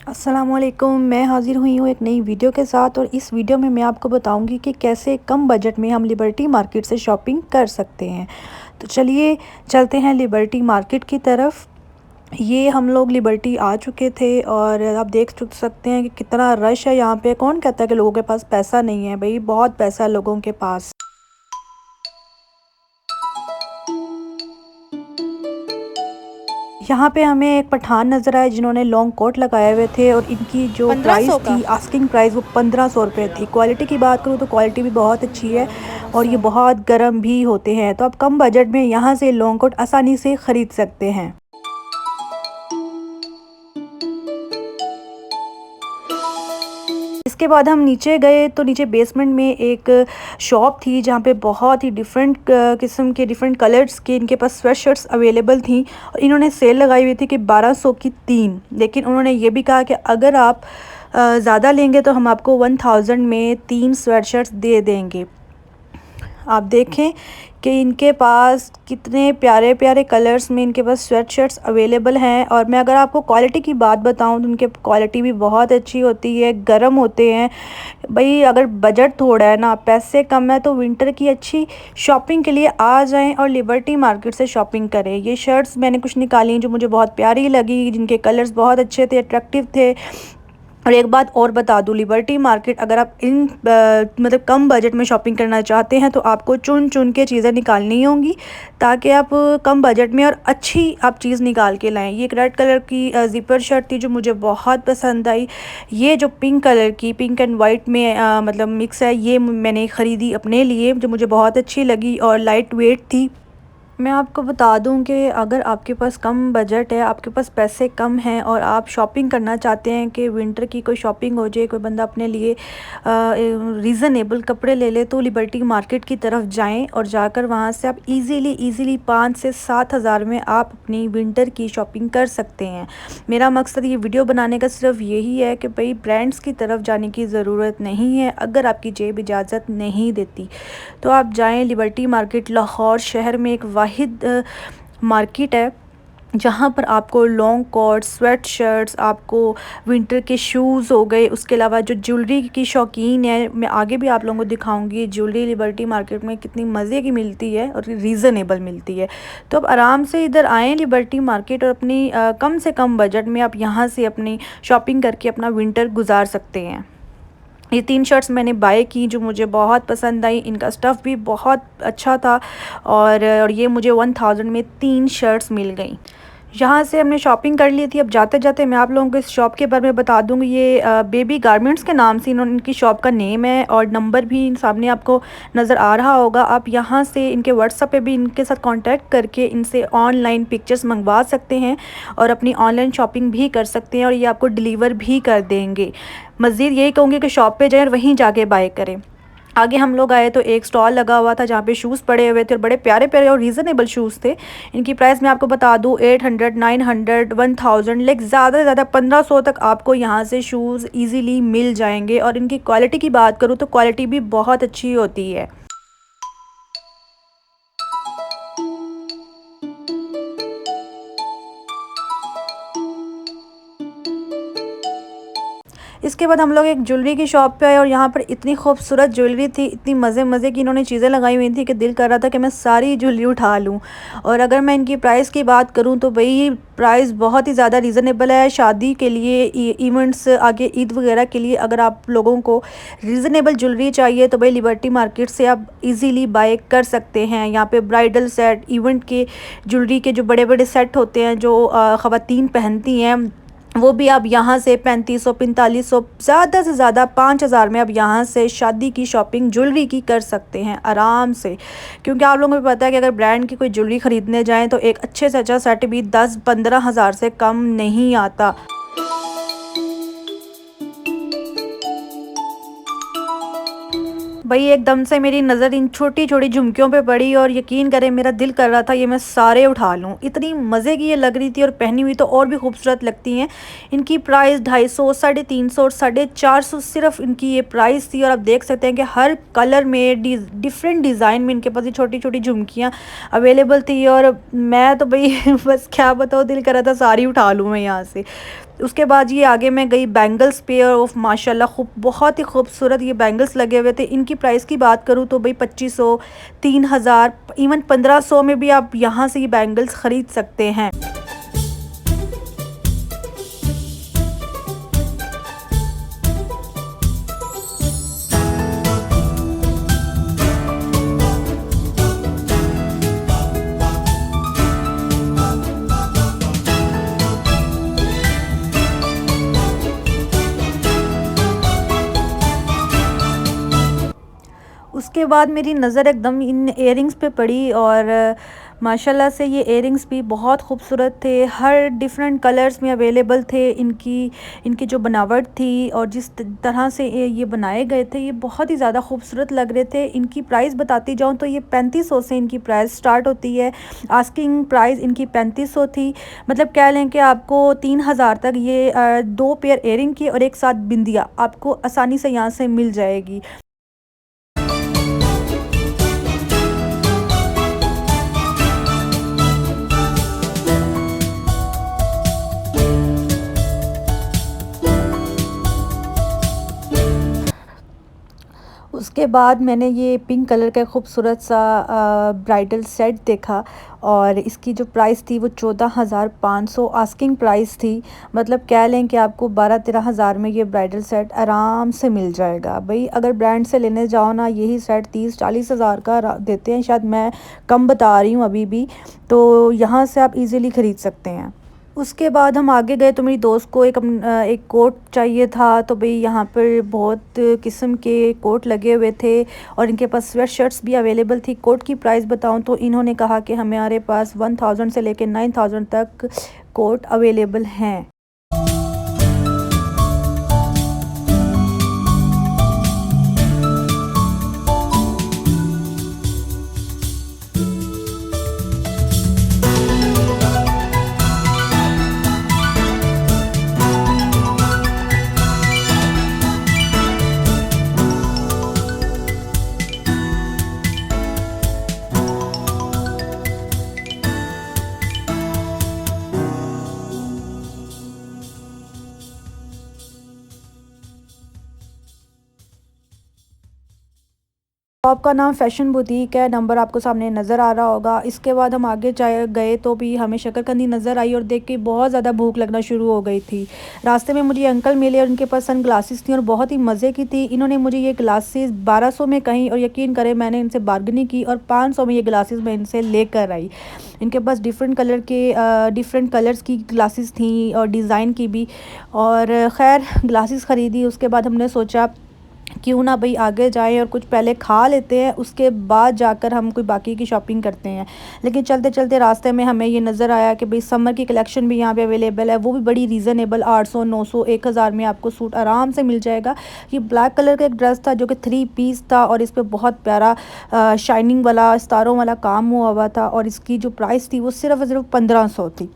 अस्सलामुअलैकुम, मैं हाज़िर हुई हूँ एक नई वीडियो के साथ। और इस वीडियो में मैं आपको बताऊँगी कि कैसे कम बजट में हम लिबर्टी मार्केट से शॉपिंग कर सकते हैं। तो चलिए चलते हैं लिबर्टी मार्केट की तरफ। ये हम लोग लिबर्टी आ चुके थे और आप देख सकते हैं कि कितना रश है यहाँ पे। कौन कहता है कि लोगों के पास पैसा नहीं है? भाई बहुत पैसा है लोगों के पास। यहाँ पे हमें एक पठान नज़र आए जिन्होंने लॉन्ग कोट लगाए हुए थे और इनकी जो प्राइस 1500 का। थी, आस्किंग प्राइस, वो 1500 रुपये थी। क्वालिटी की बात करूँ तो क्वालिटी भी बहुत अच्छी है और ये बहुत गर्म भी होते हैं। तो आप कम बजट में यहाँ से लॉन्ग कोट आसानी से ख़रीद सकते हैं। इसके बाद हम नीचे गए तो नीचे बेसमेंट में एक शॉप थी जहाँ पे बहुत ही डिफरेंट किस्म के डिफरेंट कलर्स के इनके पास स्वेट शर्ट्स अवेलेबल थी। और इन्होंने सेल लगाई हुई थी कि 1200 की 3। लेकिन उन्होंने ये भी कहा कि अगर आप ज़्यादा लेंगे तो हम आपको 1000 में 3 स्वेट शर्ट्स दे देंगे। आप देखें कि इनके पास कितने प्यारे प्यारे कलर्स में इनके पास स्वेट शर्ट्स अवेलेबल हैं। और मैं अगर आपको क्वालिटी की बात बताऊं तो उनके क्वालिटी भी बहुत अच्छी होती है, गर्म होते हैं। भाई अगर बजट थोड़ा है ना, पैसे कम है, तो विंटर की अच्छी शॉपिंग के लिए आ जाएं और लिबर्टी मार्केट से शॉपिंग करें। ये शर्ट्स मैंने कुछ निकाली जो मुझे बहुत प्यारी लगी, जिनके कलर्स बहुत अच्छे थे, अट्रैक्टिव थे। और एक बात और बता दूँ, लिबर्टी मार्केट अगर आप मतलब कम बजट में शॉपिंग करना चाहते हैं तो आपको चुन चुन के चीज़ें निकालनी होंगी ताकि आप कम बजट में और अच्छी आप चीज़ निकाल के लाएं। ये एक रेड कलर की ज़िपर शर्ट थी जो मुझे बहुत पसंद आई। ये जो पिंक कलर की, पिंक एंड वाइट में मतलब मिक्स है, ये मैंने ख़रीदी अपने लिए जो मुझे बहुत अच्छी लगी और लाइट वेट थी। मैं आपको बता दूं कि अगर आपके पास कम बजट है, आपके पास पैसे कम हैं और आप शॉपिंग करना चाहते हैं कि विंटर की कोई शॉपिंग हो जाए, कोई बंदा अपने लिए रीज़नेबल कपड़े ले ले, तो लिबर्टी मार्केट की तरफ जाएं और जाकर वहां से आप इजीली 5 से 7 हज़ार में आप अपनी विंटर की शॉपिंग कर सकते हैं। मेरा मकसद ये वीडियो बनाने का सिर्फ यही है कि भाई ब्रांड्स की तरफ जाने की ज़रूरत नहीं है। अगर आपकी जेब इजाज़त नहीं देती तो आप जाएँ लिबर्टी मार्केट। लाहौर शहर में एक वाहिद मार्केट है जहाँ पर आपको लॉन्ग कोट, स्वेट शर्ट्स, आपको विंटर के शूज़ हो गए, उसके अलावा जो ज्वेलरी की शौकीन है, मैं आगे भी आप लोगों को दिखाऊंगी ज्वेलरी लिबर्टी मार्केट में कितनी मज़े की मिलती है और रीज़नेबल मिलती है। तो आप आराम से इधर आएँ लिबर्टी मार्केट और अपनी कम से कम बजट में आप यहाँ से अपनी शॉपिंग करके अपना विंटर गुजार सकते हैं। ये 3 शर्ट्स मैंने बाय की जो मुझे बहुत पसंद आई। इनका स्टफ़ भी बहुत अच्छा था और ये मुझे 1000 में 3 शर्ट्स मिल गई। यहाँ से हमने शॉपिंग कर ली थी। अब जाते जाते मैं आप लोगों को इस शॉप के बारे में बता दूँगी। ये बेबी गारमेंट्स के नाम से इनकी शॉप का नेम है और नंबर भी सामने आपको नज़र आ रहा होगा। आप यहाँ से इनके व्हाट्सएप पे भी इनके साथ कांटेक्ट करके इनसे ऑनलाइन पिक्चर्स मंगवा सकते हैं और अपनी ऑनलाइन शॉपिंग भी कर सकते हैं और ये आपको डिलीवर भी कर देंगे। मज़ीद यही कहूँगी कि शॉप पे जाएँ और वहीं जाके बाय करें। आगे हम लोग आए तो एक स्टॉल लगा हुआ था जहाँ पे शूज़ पड़े हुए थे और बड़े प्यारे प्यारे और रीज़नेबल शूज़ थे। इनकी प्राइस मैं आपको बता दूँ 800, 900, 1000, लाइक ज़्यादा से ज़्यादा 1500 तक आपको यहाँ से शूज़ इजीली मिल जाएंगे। और इनकी क्वालिटी की बात करूँ तो क्वालिटी भी बहुत अच्छी होती है। इसके बाद हम लोग एक ज्वेलरी की शॉप पे आए और यहाँ पर इतनी खूबसूरत ज्वेलरी थी, इतनी मज़े मज़े की इन्होंने चीज़ें लगाई हुई थी कि दिल कर रहा था कि मैं सारी ज्वेलरी उठा लूँ। और अगर मैं इनकी प्राइस की बात करूँ तो भाई प्राइस बहुत ही ज़्यादा रीज़नेबल है। शादी के लिए, इवेंट्स, आगे ईद वगैरह के लिए अगर आप लोगों को रीज़नेबल ज्वेलरी चाहिए तो भाई लिबर्टी मार्केट से आप इजीली बाय कर सकते हैं। यहाँ पे ब्राइडल सेट, इवेंट के ज्वेलरी के जो बड़े बड़े सेट होते हैं जो ख़वातीन पहनती हैं, वो भी आप यहाँ से 3500, 4500, ज़्यादा से ज़्यादा 5000 में आप यहाँ से शादी की शॉपिंग ज्वेलरी की कर सकते हैं आराम से। क्योंकि आप लोगों को भी पता है कि अगर ब्रांड की कोई ज्वेलरी ख़रीदने जाएं तो एक अच्छे से अच्छा सेट भी 10-15 हज़ार से कम नहीं आता। भाई एकदम से मेरी नज़र इन छोटी छोटी झुमकियों पे पड़ी और यकीन करें मेरा दिल कर रहा था ये मैं सारे उठा लूँ। इतनी मज़े की ये लग रही थी और पहनी हुई तो और भी खूबसूरत लगती हैं। इनकी प्राइस 250, 350 और 450 सिर्फ इनकी ये प्राइस थी। और आप देख सकते हैं कि हर कलर में डिफरेंट डिज़ाइन में इनके पास ये छोटी छोटी झुमकियाँ अवेलेबल थी। और मैं तो भाई बस क्या बताऊँ, दिल कर रहा था सारी उठा लूँ मैं यहाँ से। उसके बाद ये आगे मैं गई बैंगल्स पे और माशाल्लाह खूब बहुत ही खूबसूरत ये बैंगल्स लगे हुए थे। इनकी प्राइस की बात करूँ तो भाई 2500, 3000, इवन 1500 में भी आप यहाँ से ये बैंगल्स ख़रीद सकते हैं। उसके बाद मेरी नज़र एकदम इन इयररिंग्स पे पड़ी और माशाल्लाह से ये इयररिंग्स भी बहुत खूबसूरत थे। हर डिफरेंट कलर्स में अवेलेबल थे। इनकी इनकी जो बनावट थी और जिस तरह से ये बनाए गए थे ये बहुत ही ज़्यादा खूबसूरत लग रहे थे। इनकी प्राइस बताती जाऊँ तो ये 3500 से इनकी प्राइस स्टार्ट होती है। आस्किंग प्राइस इनकी 3500 थी। मतलब कह लें कि आपको 3000 तक ये 2 पेयर इयररिंग की और एक साथ बिंदिया आपको आसानी से यहाँ से मिल जाएगी। उसके बाद मैंने ये पिंक कलर का खूबसूरत सा ब्राइडल सेट देखा और इसकी जो प्राइस थी वो 14,500 आस्किंग प्राइस थी। मतलब कह लें कि आपको 12-13 हज़ार में ये ब्राइडल सेट आराम से मिल जाएगा। भाई अगर ब्रांड से लेने जाओ ना यही सेट 30-40 हज़ार का देते हैं, शायद मैं कम बता रही हूँ अभी भी, तो यहाँ से आप इजीली ख़रीद सकते हैं। उसके बाद हम आगे गए तो मेरी दोस्त को एक कोट चाहिए था, तो भाई यहाँ पर बहुत किस्म के कोट लगे हुए थे और इनके पास स्वेट शर्ट्स भी अवेलेबल थी। कोट की प्राइस बताऊँ तो इन्होंने कहा कि हमारे पास 1000 से लेकर 9000 तक कोट अवेलेबल हैं। शॉप का नाम फैशन बुटीक है, नंबर आपको सामने नज़र आ रहा होगा। इसके बाद हम आगे गए तो भी हमें शकरकंदी नज़र आई और देख के बहुत ज़्यादा भूख लगना शुरू हो गई थी। रास्ते में मुझे अंकल मिले और उनके पास सन ग्लासेस थी और बहुत ही मज़े की थी। इन्होंने मुझे ये ग्लासेस 1200 में कहीं और यकीन करें मैंने इनसे बार्गेनिंग की और 500 में ये ग्लासेस मैं इनसे लेकर आई। इनके पास डिफरेंट कलर्स की ग्लासेस थी और डिज़ाइन की भी, और ख़ैर ग्लासेस ख़रीदी। उसके बाद हमने सोचा क्यों ना भाई आगे जाएं और कुछ पहले खा लेते हैं, उसके बाद जाकर हम कोई बाकी की शॉपिंग करते हैं। लेकिन चलते चलते रास्ते में हमें ये नज़र आया कि भाई समर की कलेक्शन भी यहाँ पे अवेलेबल है, वो भी बड़ी रीज़नेबल 800, 900, 1000 में आपको सूट आराम से मिल जाएगा। ये ब्लैक कलर का एक ड्रेस था जो कि 3 पीस था और इस पर बहुत प्यारा शाइनिंग वाला सितारों वाला काम हुआ था और इसकी जो प्राइस थी वो सिर्फ 1500 थी।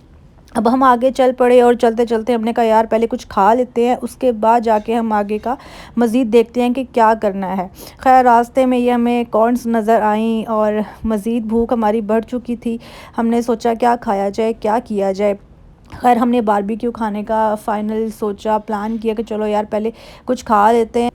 अब हम आगे चल पड़े और चलते चलते हमने कहा यार पहले कुछ खा लेते हैं, उसके बाद जाके हम आगे का मज़ीद देखते हैं कि क्या करना है। खैर रास्ते में ये हमें कॉर्न्स नज़र आई और मज़ीद भूख हमारी बढ़ चुकी थी। हमने सोचा क्या खाया जाए, क्या किया जाए। खैर हमने बारबेक्यू खाने का फ़ाइनल सोचा, प्लान किया कि चलो यार पहले कुछ खा लेते हैं।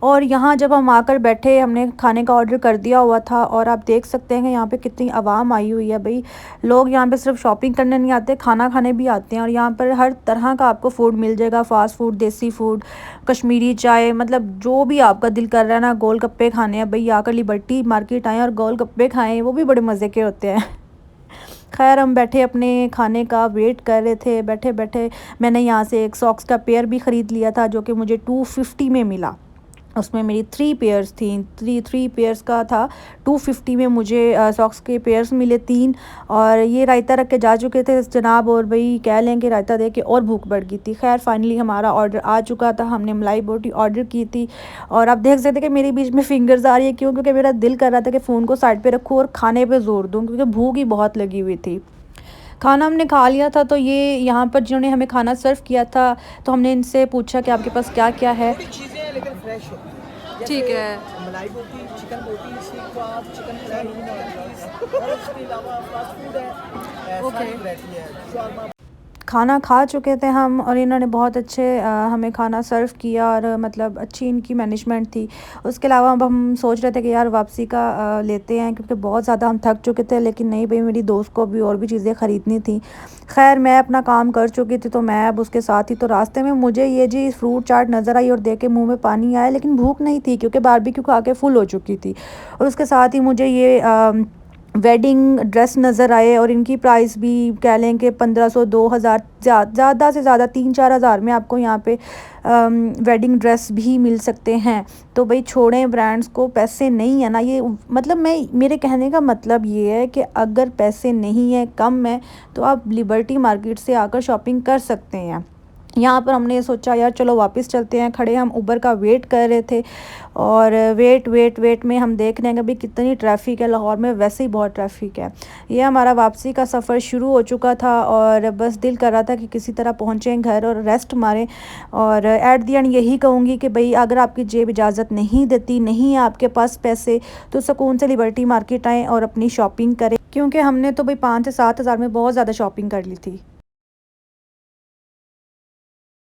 और यहाँ जब हम आकर बैठे हमने खाने का ऑर्डर कर दिया हुआ था और आप देख सकते हैं कि यहाँ पे कितनी आवाम आई हुई है। भाई लोग यहाँ पे सिर्फ शॉपिंग करने नहीं आते, खाना खाने भी आते हैं और यहाँ पर हर तरह का आपको फ़ूड मिल जाएगा। फ़ास्ट फ़ूड, देसी फ़ूड, कश्मीरी चाय, मतलब जो भी आपका दिल कर रहा है ना। गोलगप्पे खाने हैं भाई, आकर लिबर्टी मार्केट आएँ और गोलगप्पे खाएँ, वो भी बड़े मज़े के होते हैं। खैर हम बैठे अपने खाने का वेट कर रहे थे। बैठे बैठे मैंने यहाँ से एक सॉक्स का पेयर भी ख़रीद लिया था जो कि मुझे 250 में मिला। उसमें मेरी 3 पेयर्स थी, 3 पेयर्स का था। 250 में मुझे सॉक्स के पेयर्स मिले 3। और ये रायता रख के जा चुके थे जनाब, और भाई कह लें कि रायता दे के और भूख बढ़ गई थी। खैर फाइनली हमारा ऑर्डर आ चुका था, हमने मलाई बोटी ऑर्डर की थी। और आप देख सकते कि मेरे बीच में फिंगर्स आ रही है, क्यों? क्योंकि मेरा दिल कर रहा था कि फ़ोन को साइड पे रखूँ और खाने पे ज़ोर दूँ, क्योंकि भूख ही बहुत लगी हुई थी। खाना हमने खा लिया था, तो ये यहाँ पर जिन्होंने हमें खाना सर्व किया था तो हमने इनसे पूछा कि आपके पास क्या क्या है। लेकिन फ्रेश हो, ठीक है। मलाई बोटी, चिकन बोटी, सीख कबाब, चिकन फ्राई और उसके अलावा फास्ट फूड है, सारी वैरायटी है। खाना खा चुके थे हम, और इन्होंने बहुत अच्छे हमें खाना सर्व किया, और मतलब अच्छी इनकी मैनेजमेंट थी। उसके अलावा अब हम सोच रहे थे कि यार वापसी का लेते हैं, क्योंकि बहुत ज़्यादा हम थक चुके थे, लेकिन नहीं भाई, मेरी दोस्त को भी और भी चीज़ें ख़रीदनी थी। खैर मैं अपना काम कर चुकी थी, तो मैं अब उसके साथ ही, तो रास्ते में मुझे ये जी फ्रूट चाट नज़र आई और देख के मुँह में पानी आया, लेकिन भूख नहीं थी क्योंकि बारबेक्यू खा के फुल हो चुकी थी। और उसके साथ ही मुझे ये वेडिंग ड्रेस नज़र आए, और इनकी प्राइस भी कह लें कि 1500 2000, ज़्यादा से ज़्यादा 3-4 हज़ार में आपको यहाँ पे वेडिंग ड्रेस भी मिल सकते हैं। तो भाई छोड़ें ब्रांड्स को, पैसे नहीं है ना ये, मतलब मेरे कहने का मतलब ये है कि अगर पैसे नहीं है, कम है, तो आप लिबर्टी मार्केट से आकर शॉपिंग कर सकते हैं। यहाँ पर हमने सोचा यार चलो वापस चलते हैं। खड़े हम उबर का वेट कर रहे थे, और वेट में हम देख रहे हैं कि भाई कितनी ट्रैफिक है लाहौर में, वैसे ही बहुत ट्रैफिक है। ये हमारा वापसी का सफ़र शुरू हो चुका था, और बस दिल कर रहा था कि किसी तरह पहुँचें घर और रेस्ट मारें। और एट दी एंड यही कहूँगी कि भाई अगर आपकी जेब इजाज़त नहीं देती, नहीं है आपके पास पैसे, तो सुकून से लिबर्टी मार्केट आएँ और अपनी शॉपिंग करें, क्योंकि हमने तो भाई 5 से 7 हज़ार में बहुत ज़्यादा शॉपिंग कर ली थी।